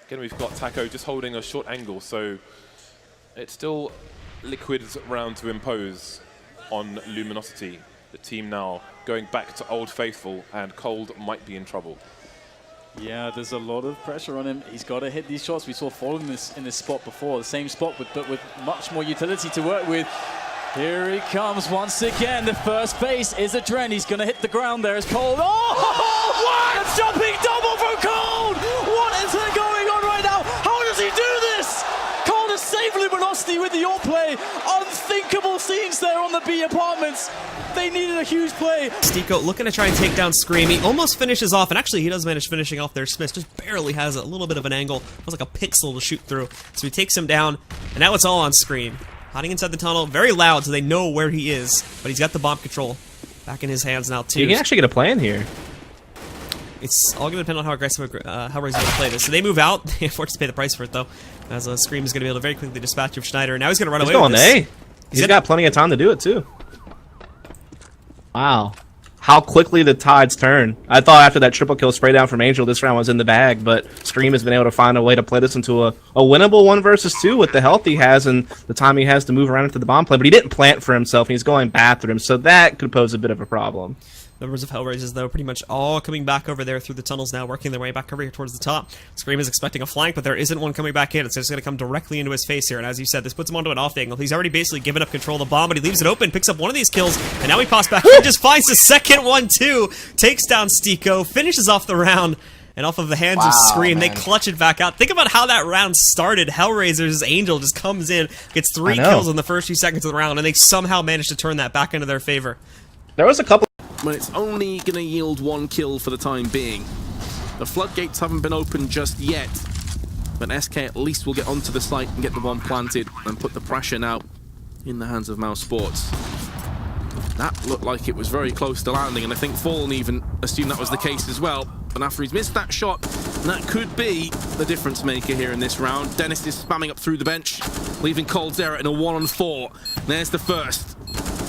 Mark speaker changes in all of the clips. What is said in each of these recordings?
Speaker 1: Again, we've got Taco just holding a short angle, so it's still Liquid's round to impose on Luminosity. The team now going back to Old Faithful, and Cold might be in trouble.
Speaker 2: Yeah, there's a lot of pressure on him. He's got to hit these shots. We saw Fall in this spot before, the same spot, but with much more utility to work with. Here he comes once again. The first base is a Dren. He's going to hit the ground there as Cold. Oh, what? A jumping double from Cold! What is going on right now? How does he do this? Cold has saved Luminosity with the all play. Unthinkable scenes there on the B apartments. They needed a huge play.
Speaker 3: Stico looking to try and take down Scream. He almost finishes off, and actually he does manage finishing off there. Smith just barely has a little bit of an angle. It was like a pixel to shoot through. So he takes him down, and now it's all on Scream. Hiding inside the tunnel, very loud so they know where he is, but he's got the bomb control back in his hands now too.
Speaker 4: You can actually get a plan here.
Speaker 3: It's all going to depend on how aggressive Hellraiser's going to play this. So they move out. They are forced to pay the price for it though, as Scream is going to be able to very quickly dispatch of Schneider, and now he's going to run away with this.
Speaker 4: He's going A. He's got plenty of time to do it too. Wow. How quickly the tides turn. I thought after that triple kill spray down from Angel, this round was in the bag, but Scream has been able to find a way to play this into a winnable 1 versus 2 with the health he has and the time he has to move around into the bomb play, but he didn't plant for himself, and he's going bathroom, so that could pose a bit of a problem.
Speaker 3: Members of Hellraisers, though, pretty much all coming back over there through the tunnels now, working their way back over here towards the top. Scream is expecting a flank, but there isn't one coming back in. It's just going to come directly into his face here, and as you said, this puts him onto an off angle. He's already basically given up control of the bomb, but he leaves it open, picks up one of these kills, and now he pops back in, just finds the second one, too. Takes down Stico, finishes off the round, and off of the hands of Scream, they clutch it back out. Think about how that round started. Hellraiser's Angel just comes in, gets 3 kills in the first few seconds of the round, and they somehow managed to turn that back into their favor.
Speaker 4: There was a couple
Speaker 5: when it's only going to yield 1 kill for the time being. The floodgates haven't been opened just yet, but SK at least will get onto the site and get the bomb planted and put the pressure now in the hands of Mouse Sports. That looked like it was very close to landing, and I think Fallen even assumed that was the case as well. But after he's missed that shot, that could be the difference maker here in this round. Dennis is spamming up through the bench, leaving Coldzera in a 1-on-4. There's the first.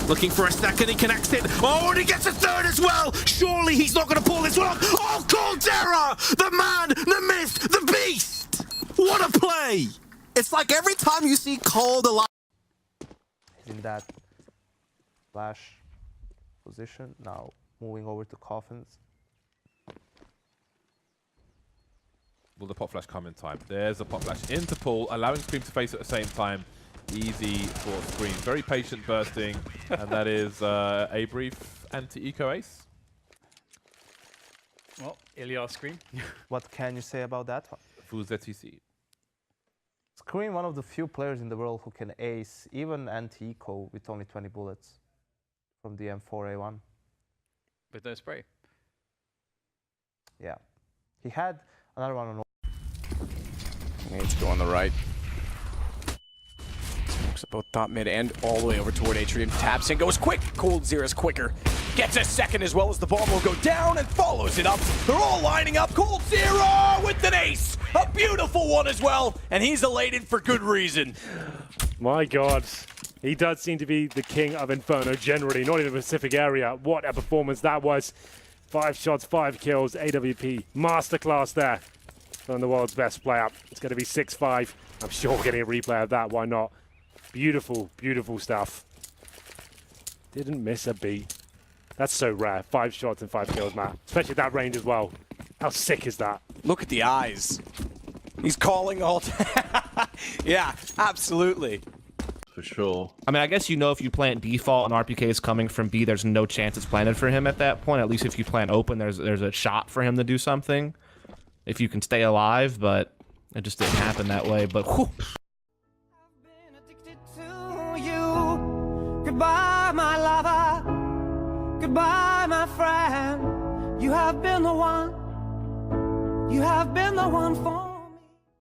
Speaker 5: Looking for a second, he connects it. Oh, and he gets a third as well! Surely he's not going to pull this one off! Oh, Coldzera! The man, the myth, the beast! What a play!
Speaker 6: It's like every time you see Cold alive.
Speaker 7: He's in that flash position. Now moving over to Coffins.
Speaker 1: Will the pop flash come in time? There's a pop flash into Paul, allowing Scream to face at the same time. Easy for Scream. Very patient bursting, and that is a brief anti-eco ace.
Speaker 2: Well, Ilya Scream.
Speaker 7: What can you say about that one?
Speaker 1: Full ZTC.
Speaker 7: Scream, one of the few players in the world who can ace even anti-eco with only 20 bullets from the M4A1.
Speaker 2: With no spray.
Speaker 7: Yeah. He had another one on.
Speaker 6: Needs to go on the right. Smokes at both top mid and all the way over toward Atrium. Taps in, goes quick. Coldzera's quicker. Gets a second as well as the bomb will go down and follows it up. They're all lining up. Coldzera with an ace. A beautiful one as well. And he's elated for good reason.
Speaker 8: My God. He does seem to be the king of Inferno generally, not in the Pacific area. What a performance that was. 5 shots, 5 kills. AWP masterclass there from the world's best player. It's going to be 6-5. I'm sure we're getting a replay of that. Why not? Beautiful, beautiful stuff. Didn't miss a beat. That's so rare. 5 shots and 5 kills, Matt. Especially at that range as well. How sick is that?
Speaker 6: Look at the eyes. He's calling all time. Yeah, absolutely.
Speaker 4: for sure. I mean, I guess you know if you plant default and RPK is coming from B, there's no chance it's planted for him at that point. At least if you plant open, there's a shot for him to do something. If you can stay alive, but it just didn't happen that way. But whew.
Speaker 9: Goodbye, my lover. Goodbye, my friend. You have been the one. You have been the one for